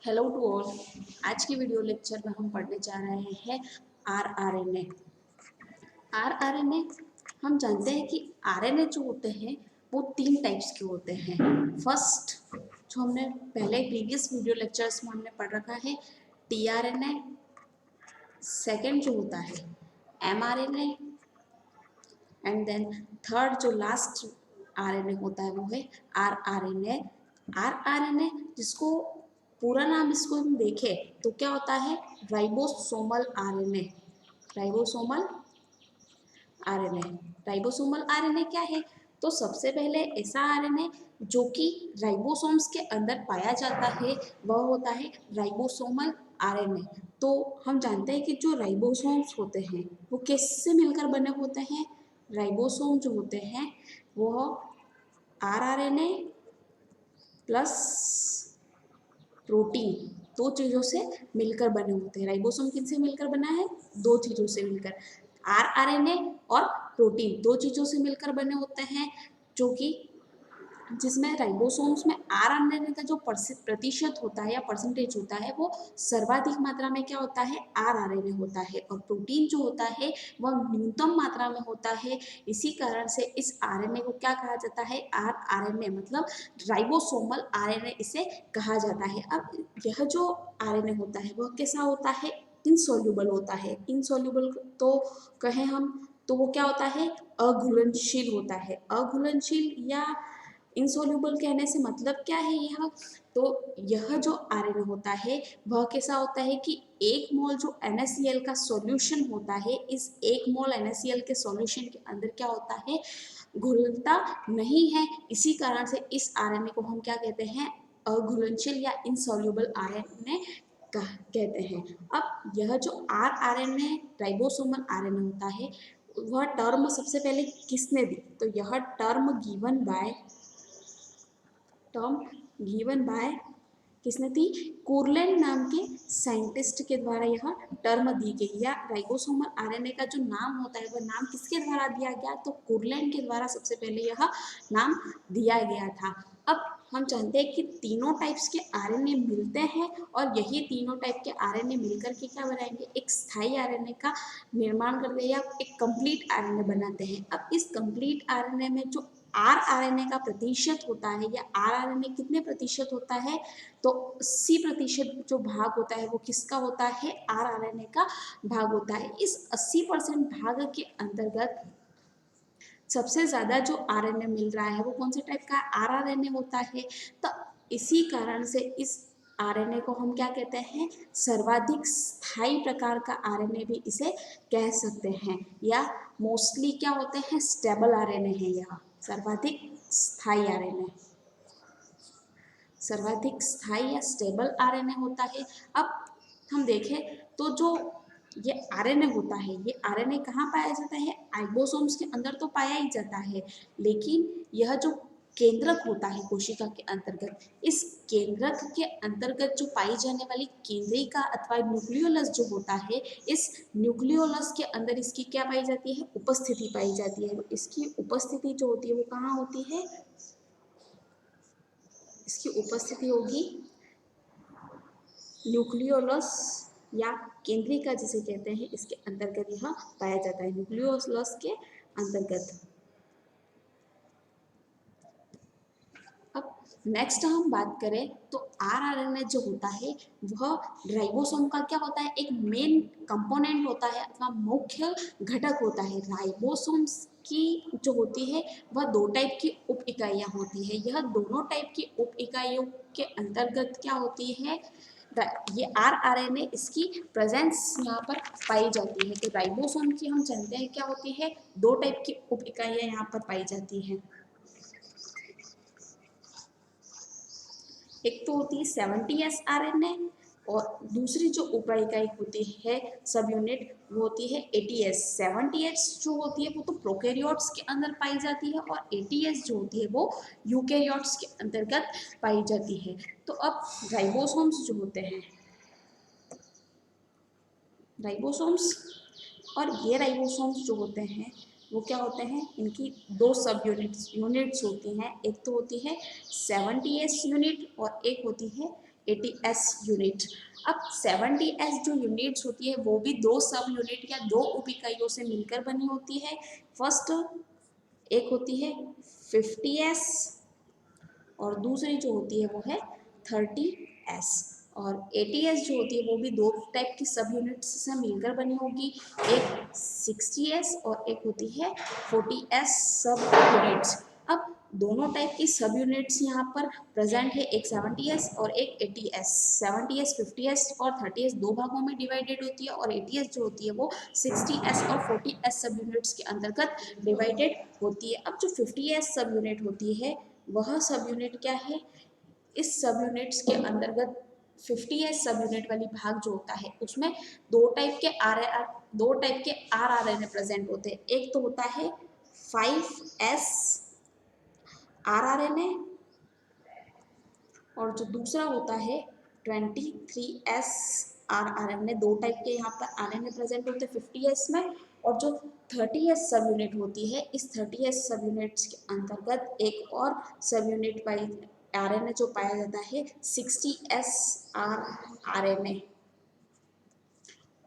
Hello to all. आज की video lecture में हम पढ़ने जा रहे हैं आरआरएनए। आरआरएनए हम जानते हैं कि आरएनए जो होते हैं वो 3 टाइप्स के होते हैं। फर्स्ट जो हमने पहले प्रीवियस वीडियो लेक्चर्स में हमने पढ़ रखा है टीआरएनए। सेकंड जो होता है एमआरएनए एंड देन थर्ड जो लास्ट आरएनए होता है वो है आरआरएनए। आरआरएनए जिसको पूरा नाम इसको हम देखें तो क्या होता है ribosomal RNA. Ribosomal RNA ribosomal RNA क्या है? तो सबसे पहले ऐसा आरएनए जो कि राइबोसोम्स के अंदर पाया जाता है वह होता है राइबोसोमल आरएनए। तो हम जानते हैं कि जो राइबोसोम्स होते हैं वो किससे मिलकर बने होते हैं? राइबोसोम जो होते हैं वो आरआरएनए प्लस प्रोटीन दो चीज़ों से मिलकर बने होते हैं। राइबोसोम किनसे मिलकर बना है? दो चीज़ों से मिलकर, आरआरएनए और प्रोटीन दो चीज़ों से मिलकर बने होते हैं, जो कि जिसमें राइबोसोम्स में आरआरएनए का जो प्रतिशत होता है या परसेंटेज होता है वो सर्वाधिक मात्रा में क्या होता है? आरआरएनए होता है। और प्रोटीन जो होता है वह न्यूनतम मात्रा में होता है। इसी कारण से इस आरएनए को क्या कहा जाता है? आरआरएनए मतलब राइबोसोमल आरएनए इसे कहा जाता है। अब यह जो आरएनए होता है वह कैसा होता है? इनसॉल्युबल होता है। इनसॉल्युबल तो कहें हम तो वो क्या होता है? अघुलनशील होता है। अघुलनशील या इनसॉल्युबल कहने से मतलब क्या है यह? तो यह जो आरएनए होता है वह कैसा होता है कि 1 मोल जो NaCl का सॉल्यूशन होता है, इस 1 मोल NaCl के सॉल्यूशन के अंदर क्या होता है? घुलनता नहीं है। इसी कारण से इस आरएनए को हम क्या कहते हैं? अघुलनशील या इनसॉल्युबल आरएनए कहते हैं। अब यह जो आरएनए राइबोसोमल आरएनए होता है वह टर्म सबसे पहले किसने दी? तो यह टर्म गिवन बाय किसने थी? कुरलैंड नाम के साइंटिस्ट के द्वारा यह टर्म दी गई। या राइबोसोमल आरएनए का जो नाम होता है वह नाम किसके द्वारा दिया गया? तो कुरलैंड के द्वारा सबसे पहले यह नाम दिया गया था। अब हम जानते हैं कि तीनों टाइप्स के आरएनए मिलते हैं और यही तीनों टाइप के आरएनए मिलकर के क्या बनाएंगे? एक स्थायी आरएनए का निर्माण करते हैं या एक कंप्लीट आरएनए बनाते हैं। अब इस कंप्लीट आरएनए में जो आरआरएनए का प्रतिशत होता है या आरआरएनए कितने प्रतिशत होता है? तो 80% जो भाग होता है वो किसका होता है? आरआरएनए का भाग होता है। इस 80% भाग के अंतर्गत सबसे ज़्यादा जो आरएनए मिल रहा है वो कौन से टाइप का आरआरएनए होता है? तो इसी कारण से इस आरएनए को हम क्या कहते हैं? सर्वाधिक स्थायी प्रकार का आरएनए भी इसे कह सकते हैं। या मोस्टली क्या होते हैं? स्टेबल आरएनए है। यह सर्वाधिक स्थायी आरएनए, सर्वाधिक स्थायी या स्टेबल आरएनए होता है। अब हम देखें तो जो ये आरएनए होता है ये आरएनए कहाँ पाया जाता है? राइबोसोम्स के अंदर तो पाया ही जाता है, लेकिन यह जो केंद्रक होता है कोशिका के अंतर्गत, इस केंद्रक के अंतर्गत जो पाई जाने वाली केंद्रिका अथवा न्यूक्लियोलस जो होता है, इस न्यूक्लियोलस के अंदर इसकी क्या पाई जाती है? उपस्थिति पाई जाती है। इसकी उपस्थिति जो होती है वो कहाँ होती है? इसकी उपस्थिति होगी न्यूक्लियोलस या केंद्रिका जिसे कहते हैं, इसके अंतर्गत यह पाया जाता है, न्यूक्लियोलस के अंतर्गत। अब नेक्स्ट हम बात करें तो आरआरएनए जो होता है वह राइबोसोम का क्या होता है? एक मेन कंपोनेंट होता है अथवा मुख्य घटक होता है। राइबोसोम्स की जो होती है वह 2 टाइप की उप इकाइयाँ होती है। यह दोनों टाइप की उप इकाइयों के अंतर्गत क्या होती है? ये आरआरएनए इसकी प्रेजेंस यहाँ पर पाई जाती है। तो राइबोसोम की हम जानते हैं क्या होती है? 2 टाइप की उप इकाइयाँ यहाँ पर पाई जाती हैं। एक तो होती है 70S आरएनए और दूसरी जो उप इकाई होती है सब यूनिट वो होती है 80S। 70S जो होती है वो तो प्रोकैरियोट्स के अंदर पाई जाती है और 80S जो होती है वो यूकैरियोट्स के अंतर्गत पाई जाती है। तो अब राइबोसोम्स जो होते हैं, राइबोसोम्स और ये राइबोसोम्स जो होते हैं वो क्या होते हैं? इनकी 2 सब यूनिट्स होती हैं। एक तो होती है 70S यूनिट और एक होती है ATS यूनिट। अब 70S जो यूनिट्स होती है वो भी दो सब यूनिट या दो उप इकाइयों से मिलकर बनी होती है। फर्स्ट एक होती है 50S और दूसरी जो होती है वो है 30S। और ATS जो होती है वो भी दो टाइप की सब यूनिट्स से मिलकर बनी होगी, एक 60S और एक होती है 40S सब यूनिट्स। अब दोनों टाइप की सब यूनिट्स यहाँ पर प्रेजेंट है, एक 70S और एक 80S। 70S 50S और 30S दो भागों में डिवाइडेड होती है और ATS जो होती है वो 60S और 40S सब यूनिट्स के अंतर्गत डिवाइडेड होती है। अब जो 50S सब यूनिट होती है वह सब यूनिट क्या है, इस सब यूनिट्स के अंतर्गत 50S सब यूनिट वाली भाग जो होता है उसमें दो टाइप के RRNA प्रेजेंट होते हैं। एक तो होता है 5S RRNA और जो दूसरा होता है 23S RRNA। दो टाइप के यहाँ पर RNA प्रेजेंट होते हैं 50S में। और जो 30S सब यूनिट होती है, इस 30S सब यूनिट्स के अंतर्गत एक और सब यूनिट पाई RNA जो पाया जाता है 60S RRNA।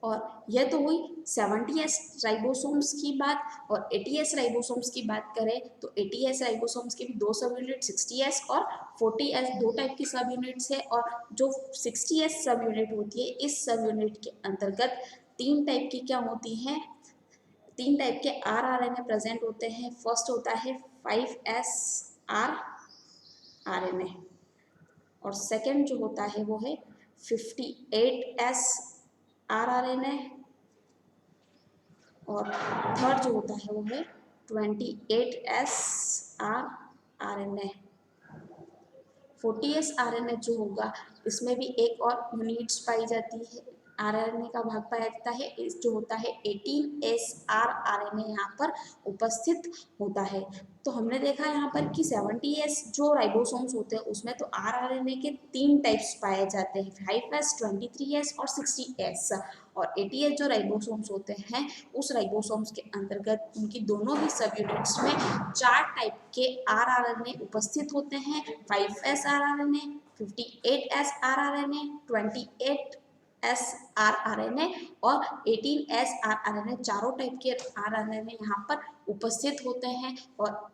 और यह तो हुई 70S राइबोसोम्स की बात। और 80S राइबोसोम्स की बात करें तो 80S राइबोसोम्स के भी दो सब यूनिट 60S और 40S दो टाइप की सब यूनिट्स है। और जो 60S सब यूनिट होती है इस सब यूनिट के अंतर्गत तीन टाइप की क्या होती हैं, तीन टाइप के RRNA प्रेजेंट होते हैं। फर्स्ट होता है 5S RRNA और सेकेंड जो होता है वो है 58S RRNA और थर्ड जो होता है वो है 28S RRNA। 40S RNA जो होगा इसमें भी एक और यूनिट्स पाई जाती है, RNA का भाग पाया जाता है, इस जो होता है 18S RRNA यहाँ पर उपस्थित होता है। तो हमने देखा यहाँ पर कि 70S जो राइबोसोम्स होते हैं उसमें तो RRNA के तीन टाइप्स पाए जाते हैं, 5S 23S और 60S। और 80S जो राइबोसोम्स होते हैं उस राइबोसोम्स के अंतर्गत उनकी दोनों ही सब यूनिट्स में चार टाइप के RRNA उपस्थित होते हैं, 5S RRNA, 58S RRNA, 28S RRNA और 18S RRNA। चारों टाइप के RRNA यहाँ पर उपस्थित होते हैं। और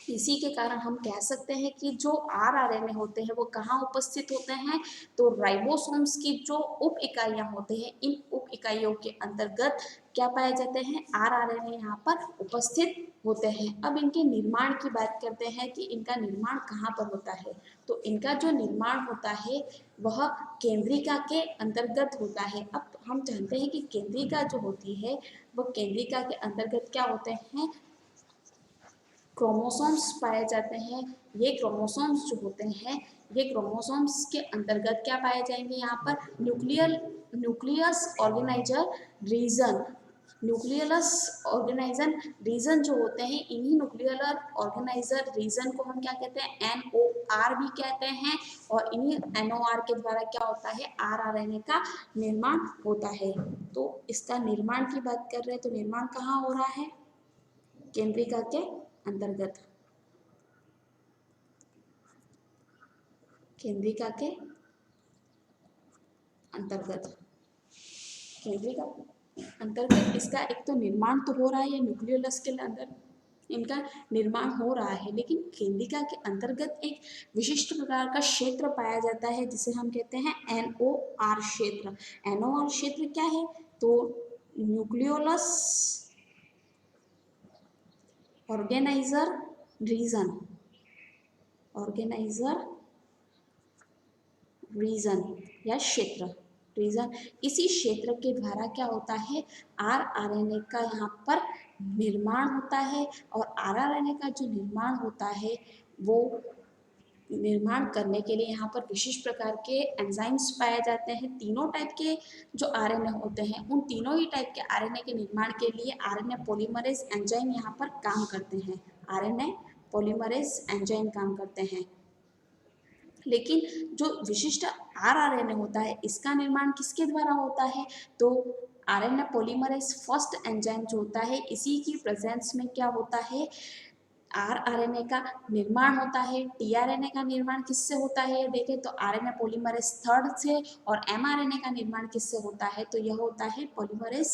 इसी के कारण हम कह सकते हैं कि जो RRNA होते हैं वो कहाँ उपस्थित होते हैं, तो राइबोसोम्स की जो उप इकाइयाँ होते हैं इन उप इकाइयों के अंतर्गत क्या पाए जाते हैं, RRNA यहाँ पर उपस्थित होते हैं। अब इनके निर्माण की बात करते हैं कि इनका निर्माण कहाँ पर होता है। तो इनका जो निर्माण होता है वह केंद्रिका के अंतर्गत होता है। अब हम जानते हैं कि केंद्रिका जो होती है वह केंद्रिका के अंतर्गत क्या होते हैं, क्रोमोसोम्स पाए जाते हैं। ये क्रोमोसोम्स जो होते हैं ये क्रोमोसोम्स के अंतर्गत क्या पाए जाएंगे, यहाँ पर nucleus organiser region. Nucleus organiser region जो होते हैं इन्हीं न्यूक्लियर ऑर्गेनाइजर रीजन को हम क्या कहते हैं, NOR भी कहते हैं। और इन्हीं NOR के द्वारा क्या होता है, RRNA का निर्माण होता है। तो इसका निर्माण की बात कर रहे हैं तो निर्माण कहाँ हो रहा है, केंद्रिका के अंतर्गत। केंद्रिका के अंतर्गत, केंद्रिका अंतर्गत इसका एक तो निर्माण तो हो रहा है, न्यूक्लियोलस के अंदर इनका निर्माण हो रहा है, लेकिन केंद्रिका के अंतर्गत एक विशिष्ट प्रकार का क्षेत्र पाया जाता है जिसे हम कहते हैं NOR क्षेत्र। NOR क्षेत्र क्या है, तो nucleolus organiser region, organiser region या क्षेत्र, रीजन। इसी क्षेत्र के द्वारा क्या होता है, RRNA का यहाँ पर निर्माण होता है। और RRNA का जो निर्माण होता है वो निर्माण करने के लिए यहाँ पर विशिष्ट प्रकार के एंजाइम्स पाए जाते हैं। तीनों टाइप के जो RNA होते हैं उन तीनों ही टाइप के RNA के निर्माण के लिए RNA पॉलीमरेज एंजाइम यहाँ पर काम करते हैं, RNA पॉलीमरेज एंजाइम काम करते हैं। लेकिन जो विशिष्ट RRNA होता है इसका निर्माण किसके द्वारा होता है, तो RNA पॉलीमरेज फर्स्ट एंजाइम जो होता है इसी की प्रेजेंस में क्या होता है, आरआरएनए का निर्माण होता है। टीआरएनए का निर्माण किससे होता है ये देखें तो आरएनए पॉलीमरेज थर्ड से, और एमआरएनए का निर्माण किससे होता है तो यह होता है पॉलीमरेज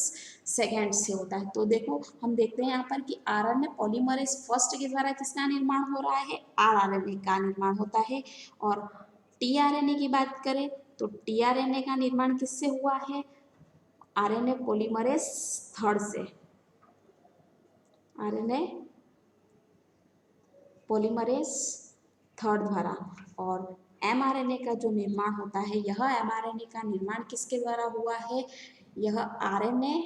सेकेंड से होता है। तो देखो हम देखते हैं यहाँ पर कि आरएनए पॉलीमरेज फर्स्ट के द्वारा किसका निर्माण हो रहा है, आरआरएनए का निर्माण होता है। और टीआरएनए की बात करें तो टीआरएनए का निर्माण किससे हुआ है, आरएनए पॉलीमरेज थर्ड से, आरएनए पॉलीमरेज थर्ड द्वारा। और एमआरएनए का जो निर्माण होता है, यह एमआरएनए का निर्माण किसके द्वारा हुआ है, यह आरएनए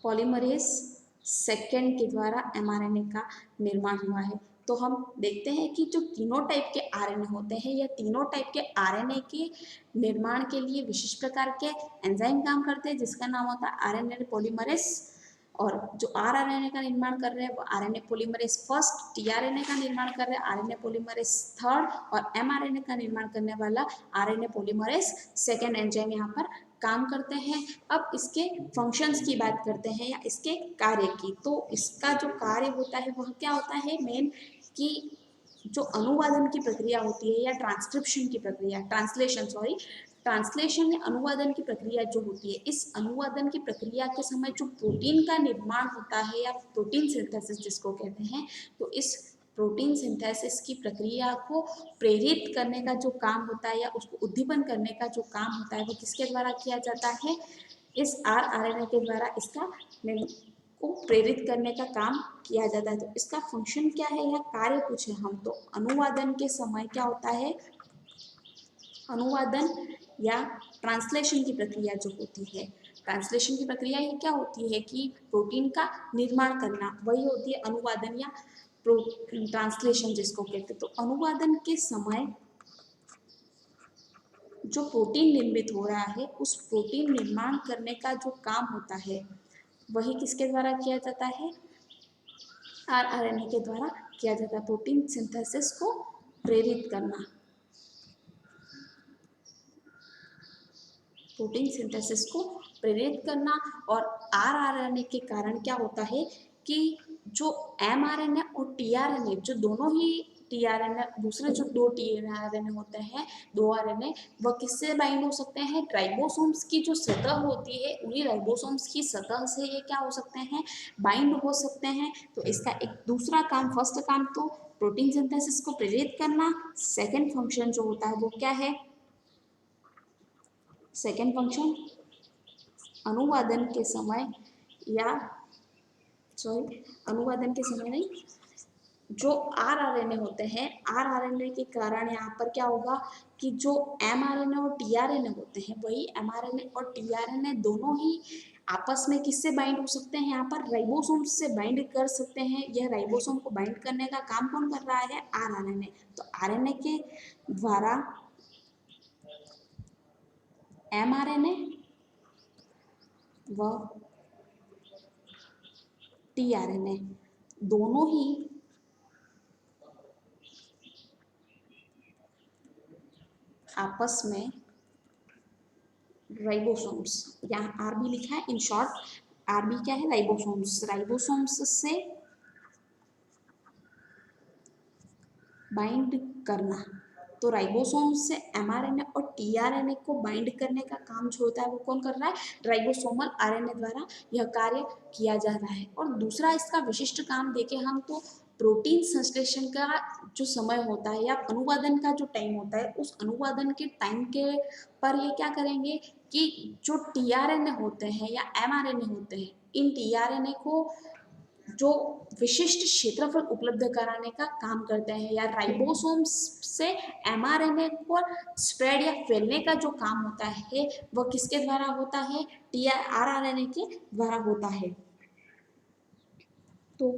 पॉलीमरेज सेकेंड के द्वारा एमआरएनए का निर्माण हुआ है। तो हम देखते हैं कि जो तीनों टाइप के आरएनए होते हैं, यह तीनों टाइप के आरएनए के निर्माण के लिए विशिष्ट प्रकार के एंजाइम काम करते हैं, जिसका नाम होता है आरएनए पॉलीमरेज। और जो आरआरएनए का निर्माण कर रहे हैं वो आरएनए पॉलीमरेज फर्स्ट, टीआरएनए का निर्माण कर रहे हैं आरएनए पॉलीमरेज थर्ड, और एमआरएनए का निर्माण करने वाला आरएनए पॉलीमरेज सेकेंड एंजाइम यहाँ पर काम करते हैं। अब इसके फंक्शंस की बात करते हैं या इसके कार्य की। तो इसका जो कार्य होता है वह क्या होता है मेन, कि जो अनुवादन की प्रक्रिया होती है या ट्रांसक्रिप्शन की प्रक्रिया, ट्रांसलेशन या अनुवादन की प्रक्रिया जो होती है, इस अनुवादन की प्रक्रिया के समय जो प्रोटीन का निर्माण होता है या प्रोटीन सिंथेसिस जिसको कहते हैं, तो इस प्रोटीन सिंथेसिस की प्रक्रिया को प्रेरित करने का जो काम होता है या उसको उद्दीपन करने का जो काम होता है वो किसके द्वारा किया जाता है, इस आरआरएनए के द्वारा इसका को प्रेरित करने का काम किया जाता है। तो इसका फंक्शन क्या है या कार्य पूछे हम तो अनुवादन के समय क्या होता है, अनुवादन या ट्रांसलेशन की प्रक्रिया जो होती है, ट्रांसलेशन की प्रक्रिया ये क्या होती है कि प्रोटीन का निर्माण करना, वही होती है अनुवादन या ट्रांसलेशन जिसको कहते हैं। तो अनुवादन के समय जो प्रोटीन निर्मित हो रहा है, उस प्रोटीन निर्माण करने का जो काम होता है वही किसके द्वारा किया जाता है, आरआरएनए के द्वारा किया जाता है। प्रोटीन सिंथेसिस को प्रेरित करना, प्रोटीन सिंथेसिस को प्रेरित करना। और आरआरएनए के कारण क्या होता है कि जो एमआरएनए और टीआरएनए जो दोनों ही टीआरएनए, दूसरे जो दो टीआरएनए होते हैं, दो आरएनए, वह किससे बाइंड हो सकते हैं, राइबोसोम्स की जो सतह होती है उन्हीं राइबोसोम्स की सतह से ये क्या हो सकते हैं, बाइंड हो सकते हैं। तो इसका एक दूसरा काम, फर्स्ट काम तो प्रोटीन सिंथेसिस को प्रेरित करना, सेकेंड फंक्शन जो होता है वो क्या है, सेकेंड फंक्शन अनुवादन के समय या अनुवादन के समय नहीं, जो आरआरएनए होते हैं, आरआरएनए के कारण यहाँ पर क्या होगा कि जो एमआरएनए और टीआरएनए होते हैं, वही एमआरएनए और टीआरएनए दोनों ही आपस में किससे बाइंड हो सकते हैं, यहाँ पर राइबोसोम से बाइंड कर सकते हैं। यह राइबोसोम को बाइंड करने का काम कौन कर रहा है, आरआरएनए। तो आरएनए के द्वारा एमआरएनए व टीआरएनए दोनों ही आपस में राइबोसोम्स, यहाँ आरबी लिखा है इन शॉर्ट, आरबी क्या है, राइबोसोम्स, राइबोसोम्स से बाइंड करना। तो राइबोसोम से एमआरएनए और टीआरएनए को बाइंड करने का काम जो होता है वो कौन कर रहा है, राइबोसोमल आरएनए द्वारा यह कार्य किया जा रहा है। और दूसरा इसका विशिष्ट काम देखें हम तो प्रोटीन संश्लेषण का जो समय होता है या अनुवादन का जो टाइम होता है, उस अनुवादन के टाइम के पर ये क्या करेंगे कि जो टीआरएनए होते हैं या एमआरएनए होते हैं, इन टीआरएनए को जो विशिष्ट क्षेत्रफल उपलब्ध कराने का काम करते हैं, या राइबोसोम से एमआरएनए को स्प्रेड या फैलने का जो काम होता है वह किसके द्वारा होता है, आरआरएनए के द्वारा होता है। तो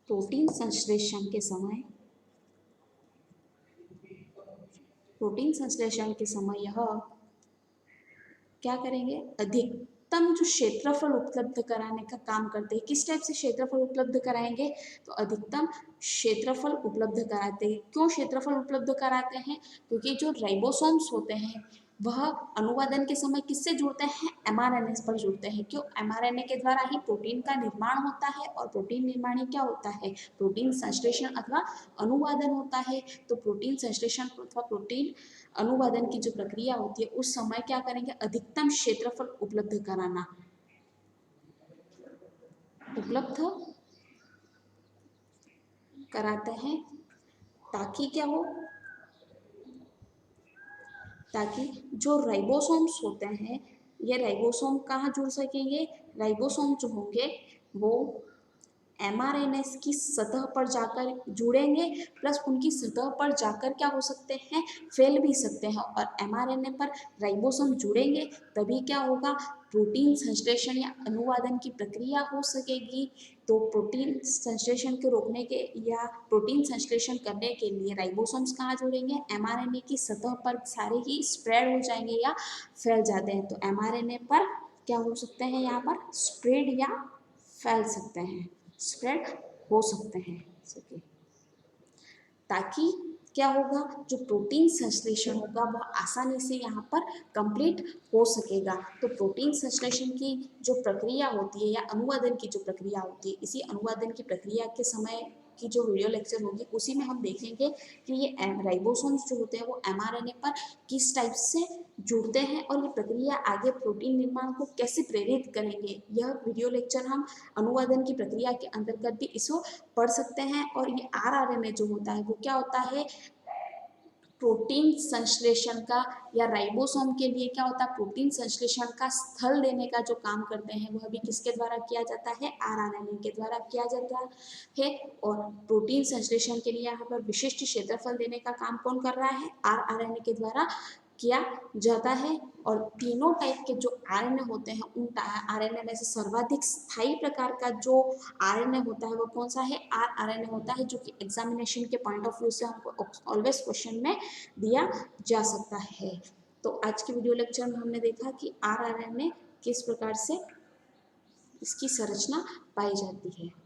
प्रोटीन संश्लेषण के समय, प्रोटीन संश्लेषण के समय यह क्या करेंगे, अधिकतम जो क्षेत्रफल उपलब्ध कराने का काम करते हैं। किस टाइप से क्षेत्रफल उपलब्ध कराएंगे, तो अधिकतम क्षेत्रफल उपलब्ध कराते हैं। क्यों क्षेत्रफल उपलब्ध कराते हैं, क्योंकि जो राइबोसोम्स होते हैं वह अनुवादन के समय किससे जुड़ते हैं, mRNA पर जुड़ते हैं। क्यों, mRNA के द्वारा ही प्रोटीन का निर्माण होता है और प्रोटीन निर्माण ही क्या होता है, प्रोटीन संश्लेषण अथवा अनुवादन होता है। तो प्रोटीन संश्लेषण अथवा प्रोटीन अनुवादन की जो प्रक्रिया होती है उस समय क्या करेंगे, अधिकतम क्षेत्रफल उपलब्ध कराना, उपलब्ध कराते हैं ताकि क्या हो, ताकि जो राइबोसोम्स होते हैं ये राइबोसोम कहाँ जुड़ सकेंगे, राइबोसोम जो होंगे वो mRNA की सतह पर जाकर जुड़ेंगे, प्लस उनकी सतह पर जाकर क्या हो सकते हैं, फैल भी सकते हैं। और mRNA पर राइबोसोम जुड़ेंगे तभी क्या होगा, प्रोटीन संश्लेषण या अनुवादन की प्रक्रिया हो सकेगी। तो प्रोटीन संश्लेषण को रोकने के या प्रोटीन संश्लेषण करने के लिए राइबोसोम्स कहाँ जुड़ेंगे, mRNA की सतह पर सारे ही स्प्रेड हो जाएंगे या फैल जाते हैं। तो mRNA पर क्या हो सकते हैं, यहाँ पर स्प्रेड या फैल सकते हैं, स्प्रेड हो सकते हैं सके, ताकि क्या होगा, जो प्रोटीन संश्लेषण होगा वह आसानी से यहाँ पर कंप्लीट हो सकेगा। तो प्रोटीन संश्लेषण की जो प्रक्रिया होती है या अनुवादन की जो प्रक्रिया होती है, इसी अनुवादन की प्रक्रिया के समय की जो वीडियो लेक्चर होगी उसी में हम देखेंगे कि ये राइबोसोम्स जो होते हैं वो mRNA पर किस टाइप से जुड़ते हैं और ये प्रक्रिया आगे प्रोटीन निर्माण को कैसे प्रेरित करेंगे। यह वीडियो लेक्चर हम अनुवादन की प्रक्रिया के अंतर्गत भी इसको पढ़ सकते हैं। और ये rRNA जो होता है वो क्या होता है, प्रोटीन संश्लेषण का या राइबोसोम के लिए क्या होता है, प्रोटीन संश्लेषण का स्थल देने का जो काम करते हैं वह भी किसके द्वारा किया जाता है, rRNA के द्वारा किया जाता है। और प्रोटीन संश्लेषण के लिए यहाँ पर विशिष्ट क्षेत्रफल देने का काम कौन कर रहा है, rRNA के द्वारा किया जाता है। और तीनों टाइप के जो आरएनए होते हैं उन आरएनए में से सर्वाधिक स्थायी प्रकार का जो आरएनए होता है वो कौन सा है, rRNA होता है, जो कि एग्जामिनेशन के पॉइंट ऑफ व्यू से हमको ऑलवेज क्वेश्चन में दिया जा सकता है। तो आज के वीडियो लेक्चर में हमने देखा कि rRNA किस प्रकार से इसकी संरचना पाई जाती है।